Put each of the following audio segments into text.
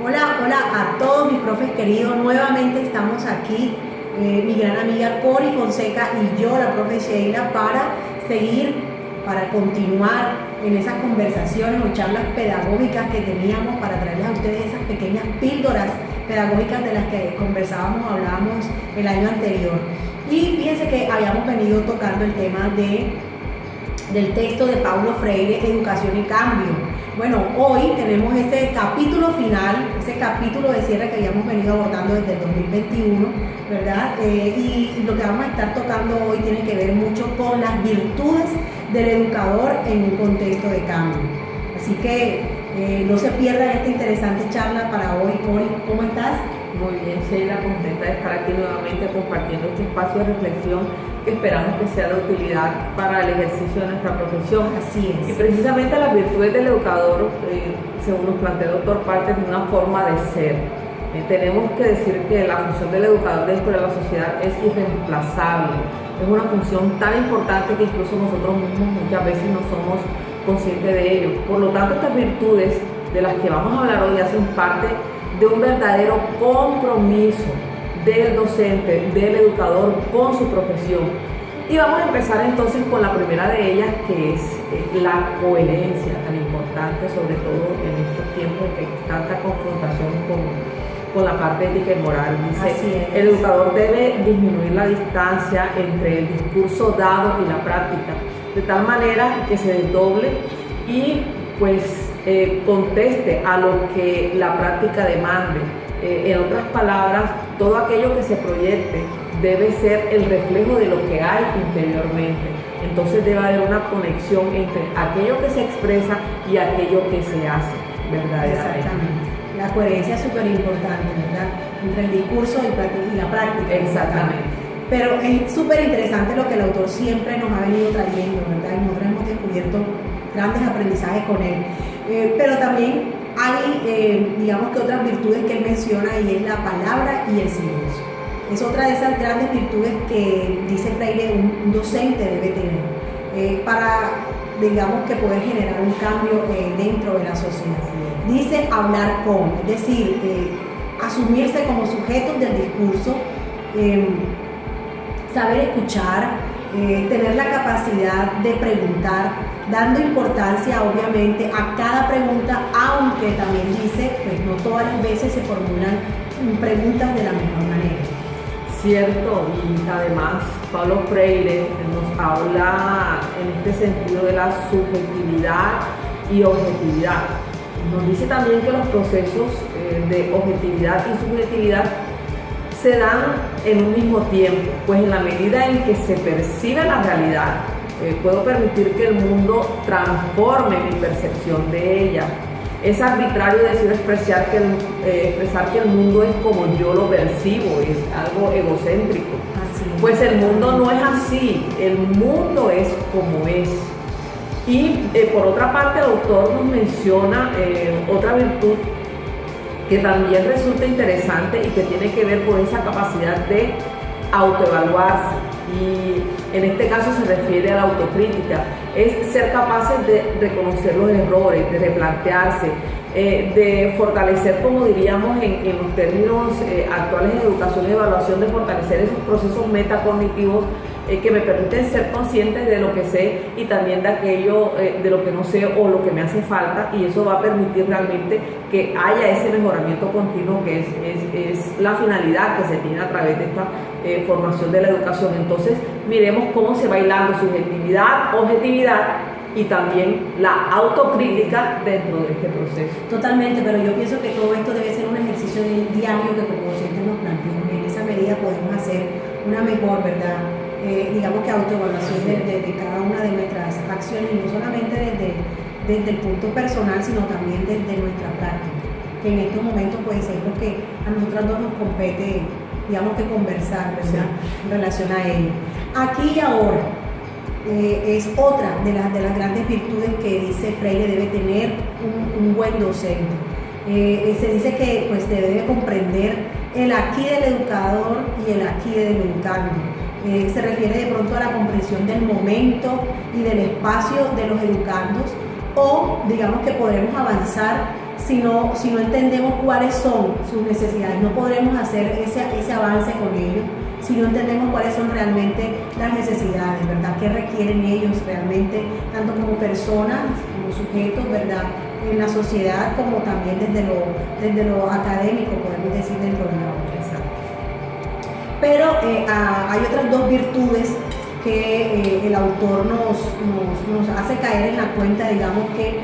Hola, hola a todos mis profes queridos. Nuevamente estamos aquí, mi gran amiga Cori Fonseca y yo, la profe Sheila, para continuar en esas conversaciones o charlas pedagógicas que teníamos para traerles a ustedes esas pequeñas píldoras pedagógicas de las que hablábamos el año anterior. Y fíjense que habíamos venido tocando el tema del texto de Paulo Freire, Educación y Cambio. Bueno, hoy tenemos este capítulo final, ese capítulo de cierre que habíamos venido abordando desde el 2021, ¿verdad? Y lo que vamos a estar tocando hoy tiene que ver mucho con las virtudes del educador en un contexto de cambio. Así que no se pierdan esta interesante charla para hoy. Cori, ¿cómo estás? Muy bien, Sheila, contenta de estar aquí nuevamente compartiendo este espacio de reflexión que esperamos que sea de utilidad para el ejercicio de nuestra profesión. Así es. Y precisamente las virtudes del educador, según nos plantea el doctor, parten de una forma de ser. Tenemos que decir que la función del educador dentro de la sociedad es irreemplazable. Es una función tan importante que incluso nosotros mismos muchas veces no somos conscientes de ello. Por lo tanto, estas virtudes de las que vamos a hablar hoy hacen parte de un verdadero compromiso del docente, del educador con su profesión. Y vamos a empezar entonces con la primera de ellas, que es la coherencia, tan importante sobre todo en estos tiempos en que hay tanta confrontación con la parte ética y moral. Dice, el educador debe disminuir la distancia entre el discurso dado y la práctica, de tal manera que se desdoble y pues conteste a lo que la práctica demande. En otras palabras, todo aquello que se proyecte debe ser el reflejo de lo que hay interiormente. Entonces debe haber una conexión entre aquello que se expresa y aquello que se hace verdaderamente. Exactamente. La coherencia es súper importante, ¿verdad? Entre el discurso y la práctica. Exactamente. Pero es súper interesante lo que el autor siempre nos ha venido trayendo, ¿verdad? Y nosotros hemos descubierto grandes aprendizajes con él. Pero también hay, digamos que otras virtudes que él menciona, y es la palabra y el silencio. Es otra de esas grandes virtudes que, dice Freire, un docente debe tener para, digamos, que poder generar un cambio dentro de la sociedad. Dice hablar con, es decir, asumirse como sujetos del discurso, saber escuchar, tener la capacidad de preguntar, dando importancia obviamente a cada pregunta, aunque también dice, pues no todas las veces se formulan preguntas de la misma manera. Cierto, y además Paulo Freire nos habla en este sentido de la subjetividad y objetividad. Nos dice también que los procesos de objetividad y subjetividad se dan en un mismo tiempo, pues en la medida en que se percibe la realidad, puedo permitir que el mundo transforme mi percepción de ella. Es arbitrario decir expresar que el mundo es como yo lo percibo, es algo egocéntrico. Pues el mundo no es así, el mundo es como es. Y por otra parte, el autor nos menciona otra virtud que también resulta interesante y que tiene que ver con esa capacidad de autoevaluarse, y en este caso se refiere a la autocrítica. Es ser capaces de reconocer los errores, de replantearse, de fortalecer, como diríamos en los términos actuales de educación y evaluación, de fortalecer esos procesos metacognitivos que me permiten ser conscientes de lo que sé y también de aquello de lo que no sé o lo que me hace falta, y eso va a permitir realmente que haya ese mejoramiento continuo que es la finalidad que se tiene a través de esta formación de la educación. Entonces miremos cómo se va hilando subjetividad, objetividad y también la autocrítica dentro de este proceso. Totalmente, pero yo pienso que todo esto debe ser un ejercicio diario que como docentes nos planteamos. En esa medida podemos hacer una mejor, ¿verdad? Digamos que autoevaluación de cada una de nuestras acciones, y no solamente desde el punto personal, sino también desde nuestra práctica, que en estos momentos pues es lo que a nosotros no nos compete, digamos que conversar, ¿verdad? En relación a ello. Aquí y ahora es otra de las grandes virtudes que dice Freire debe tener un buen docente. Se dice que pues debe comprender el aquí del educador y el aquí del educando. Se refiere de pronto a la comprensión del momento y del espacio de los educandos, o digamos que podremos avanzar si no entendemos cuáles son sus necesidades. No podremos hacer ese avance con ellos si no entendemos cuáles son realmente las necesidades, ¿verdad? ¿Qué requieren ellos realmente, tanto como personas, como sujetos, ¿verdad? En la sociedad, como también desde lo académico, podemos decir, dentro de la empresa. Pero hay otras dos virtudes que el autor nos hace caer en la cuenta, digamos que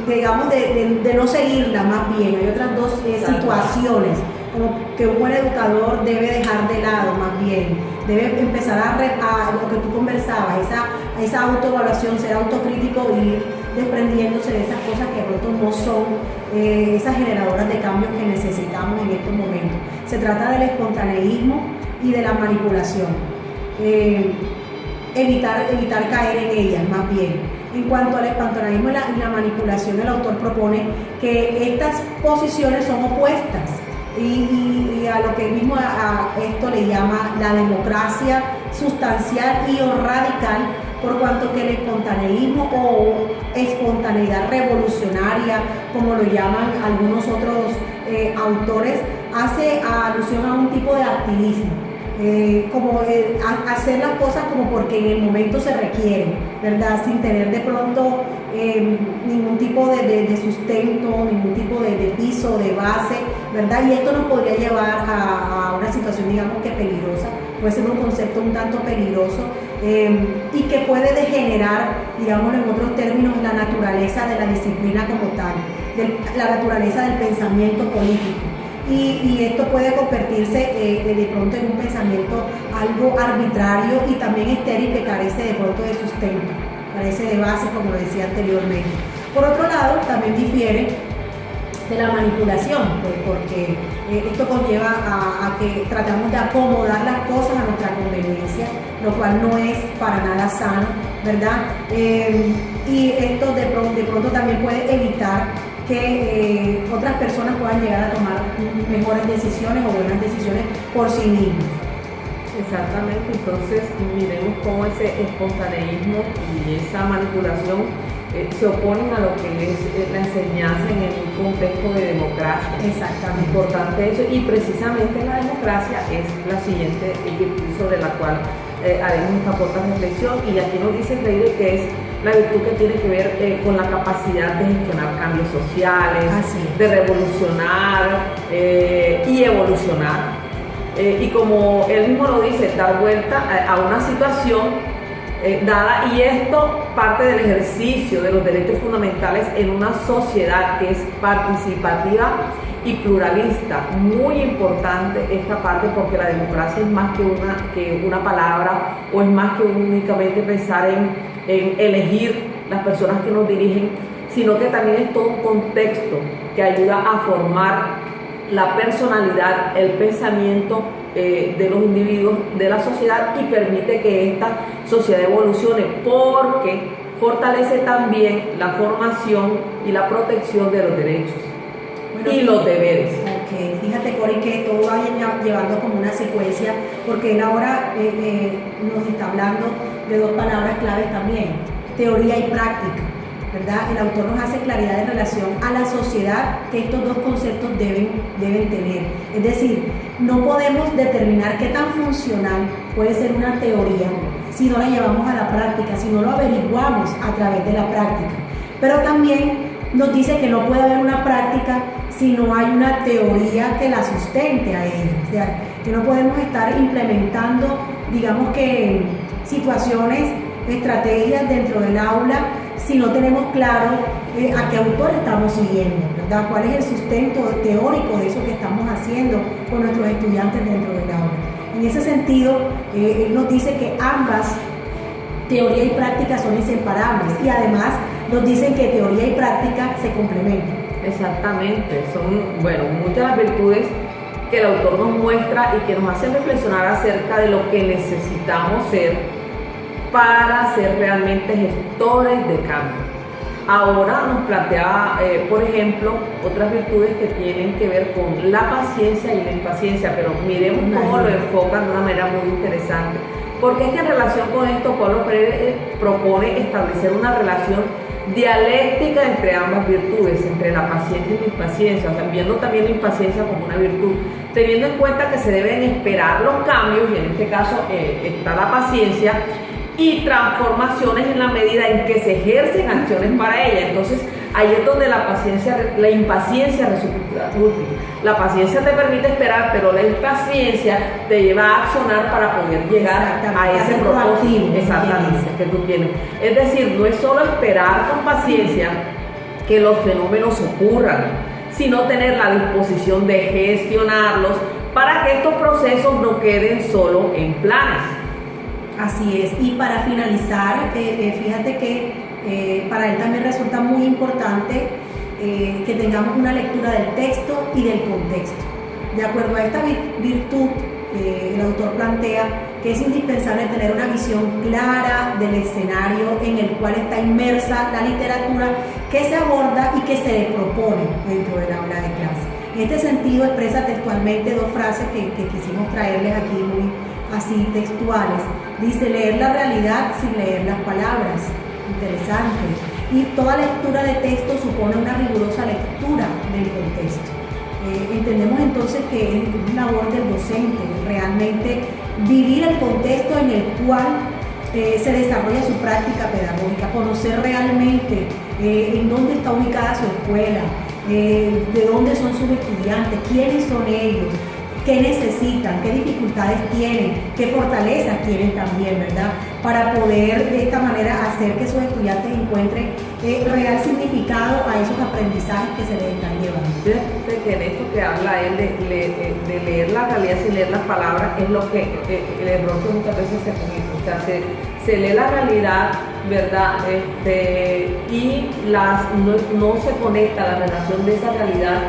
de no seguirla, más bien. Hay otras dos situaciones como que un buen educador debe dejar de lado, más bien debe empezar a lo que tú conversabas, esa autoevaluación, ser autocrítico y ir desprendiéndose de esas cosas que de pronto no son esas generadoras de cambios que necesitamos en estos momentos. Se trata del espontaneísmo y de la manipulación. Evitar caer en ellas, más bien. En cuanto al espontaneísmo y la manipulación, el autor propone que estas posiciones son opuestas y a lo que mismo a esto le llama la democracia sustancial y o radical, por cuanto que el espontaneísmo o espontaneidad revolucionaria, como lo llaman algunos otros autores, hace alusión a un tipo de activismo. Hacer las cosas como porque en el momento se requiere, ¿verdad? Sin tener de pronto ningún tipo de sustento, ningún tipo de piso, de base, ¿verdad? Y esto nos podría llevar a una situación, digamos que peligrosa, puede ser un concepto un tanto peligroso y que puede degenerar, digamos en otros términos, la naturaleza de la disciplina como tal, la naturaleza del pensamiento político. Y esto puede convertirse de pronto en un pensamiento algo arbitrario y también estéril que carece de pronto de sustento, carece de base, como lo decía anteriormente. Por otro lado, también difiere de la manipulación, pues, porque esto conlleva a que tratamos de acomodar las cosas a nuestra conveniencia, lo cual no es para nada sano, ¿verdad? Y esto de pronto también puede evitar que otras personas puedan llegar a tomar mejores decisiones o buenas decisiones por sí mismos. Exactamente, entonces miremos cómo ese espontaneísmo y esa manipulación se oponen a lo que es la enseñanza en un contexto de democracia. Exactamente. Importante eso, y precisamente la democracia es la siguiente virtud sobre la cual haremos esta corta reflexión, y aquí nos dice Freire que es la virtud que tiene que ver con la capacidad de gestionar cambios sociales, de revolucionar y evolucionar. Y como él mismo lo dice, dar vuelta a una situación dada, y esto parte del ejercicio de los derechos fundamentales en una sociedad que es participativa y pluralista. Muy importante esta parte, porque la democracia es más que una palabra, o es más que únicamente pensar en elegir las personas que nos dirigen, sino que también es todo un contexto que ayuda a formar la personalidad, el pensamiento de los individuos de la sociedad, y permite que esta sociedad evolucione, porque fortalece también la formación y la protección de los derechos y los deberes. Okay. Fíjate, Cori, que todo va llevando como una secuencia, porque él ahora nos está hablando de dos palabras claves también: teoría y práctica, ¿verdad? El autor nos hace claridad en relación a la sociedad que estos dos conceptos deben tener. Es decir, no podemos determinar qué tan funcional puede ser una teoría si no la llevamos a la práctica, si no lo averiguamos a través de la práctica. Pero también nos dice que no puede haber una práctica si no hay una teoría que la sustente a ella. O sea, que no podemos estar implementando, digamos que, situaciones, estrategias dentro del aula si no tenemos claro a qué autor estamos siguiendo, ¿verdad? ¿Cuál es el sustento teórico de eso que estamos haciendo con nuestros estudiantes dentro del aula? En ese sentido, él nos dice que ambas, teoría y práctica, son inseparables, y además nos dicen que teoría y práctica se complementan. Exactamente, son muchas las virtudes que el autor nos muestra y que nos hacen reflexionar acerca de lo que necesitamos ser para ser realmente gestores de cambio. Ahora nos plantea, por ejemplo, otras virtudes que tienen que ver con la paciencia y la impaciencia, pero miremos cómo lo enfocan de una manera muy interesante, porque es que en relación con esto Paulo Freire propone establecer una relación dialéctica entre ambas virtudes, entre la paciencia y la impaciencia, o sea, viendo también la impaciencia como una virtud, teniendo en cuenta que se deben esperar los cambios, y en este caso está la paciencia, y transformaciones en la medida en que se ejercen acciones para ella. Entonces, ahí es donde la impaciencia resulta útil. La paciencia te permite esperar, pero la impaciencia te lleva a accionar para poder llegar a ese propósito exactamente que tú tienes. Es decir, no es solo esperar con paciencia que los fenómenos ocurran, sino tener la disposición de gestionarlos para que estos procesos no queden solo en planes. Así es, y para finalizar, fíjate que para él también resulta muy importante que tengamos una lectura del texto y del contexto. De acuerdo a esta virtud, el autor plantea que es indispensable tener una visión clara del escenario en el cual está inmersa la literatura que se aborda y que se le propone dentro del aula de clase. En este sentido expresa textualmente dos frases que quisimos traerles aquí muy así textuales. Dice: leer la realidad sin leer las palabras. Interesante. Y toda lectura de texto supone una rigurosa lectura del contexto. Entendemos entonces que es una labor del docente realmente vivir el contexto en el cual se desarrolla su práctica pedagógica, conocer realmente en dónde está ubicada su escuela, de dónde son sus estudiantes, quiénes son ellos, qué necesitan, qué dificultades tienen, qué fortalezas tienen también, ¿verdad? Para poder de esta manera hacer que sus estudiantes encuentren real significado a esos aprendizajes que se les están llevando. Fíjate que en esto que habla él de leer la realidad sin leer las palabras es lo que el error que muchas veces se comete. O sea, se lee la realidad, ¿verdad? Y no se conecta la relación de esa realidad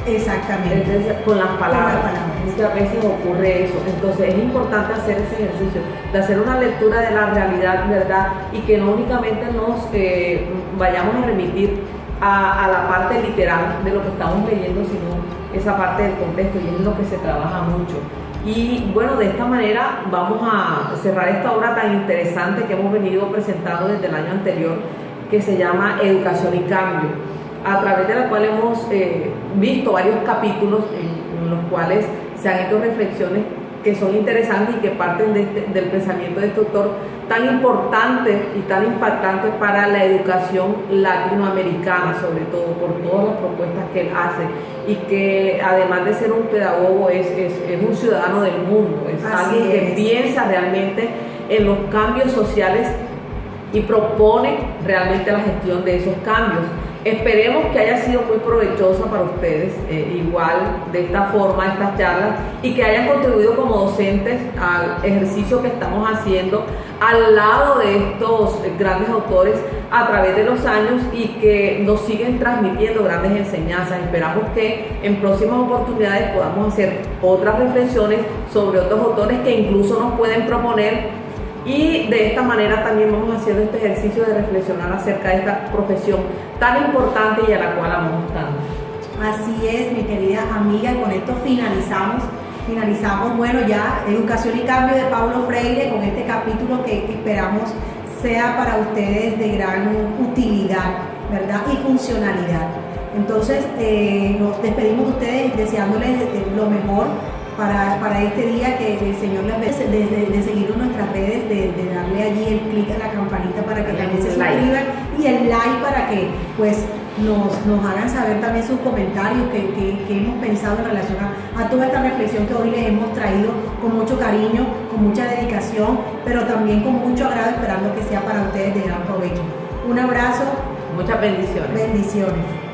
exactamente con las palabras. Muchas veces ocurre eso. Entonces es importante hacer ese ejercicio de hacer una lectura de la realidad, ¿verdad? Y que no únicamente nos vayamos a remitir a la parte literal de lo que estamos leyendo, sino esa parte del contexto, y es lo que se trabaja mucho. Y bueno, de esta manera vamos a cerrar esta obra tan interesante que hemos venido presentando desde el año anterior, que se llama Educación y Cambio, a través de la cual hemos visto varios capítulos en los cuales se han hecho reflexiones que son interesantes y que parten del pensamiento de este autor tan importante y tan impactante para la educación latinoamericana, sobre todo por todas las propuestas que él hace, y que además de ser un pedagogo es un ciudadano del mundo, es alguien que piensa realmente en los cambios sociales y propone realmente la gestión de esos cambios. Esperemos que haya sido muy provechosa para ustedes, igual de esta forma estas charlas, y que hayan contribuido como docentes al ejercicio que estamos haciendo al lado de estos grandes autores a través de los años, y que nos siguen transmitiendo grandes enseñanzas. Esperamos que en próximas oportunidades podamos hacer otras reflexiones sobre otros autores que incluso nos pueden proponer. Y de esta manera también vamos haciendo este ejercicio de reflexionar acerca de esta profesión tan importante y a la cual amamos tanto. Así es, mi querida amiga, y con esto finalizamos, bueno, ya Educación y Cambio de Paulo Freire, con este capítulo que esperamos sea para ustedes de gran utilidad, ¿verdad? Y funcionalidad. Entonces, nos despedimos de ustedes deseándoles lo mejor para este día, que el Señor les bendiga, de seguirnos en nuestras redes, de darle allí el clic a la campanita para que también se suscriban, y el like para que pues nos hagan saber también sus comentarios, que hemos pensado en relación a toda esta reflexión que hoy les hemos traído con mucho cariño, con mucha dedicación, pero también con mucho agrado, esperando que sea para ustedes de gran provecho. Un abrazo. Muchas bendiciones. Bendiciones.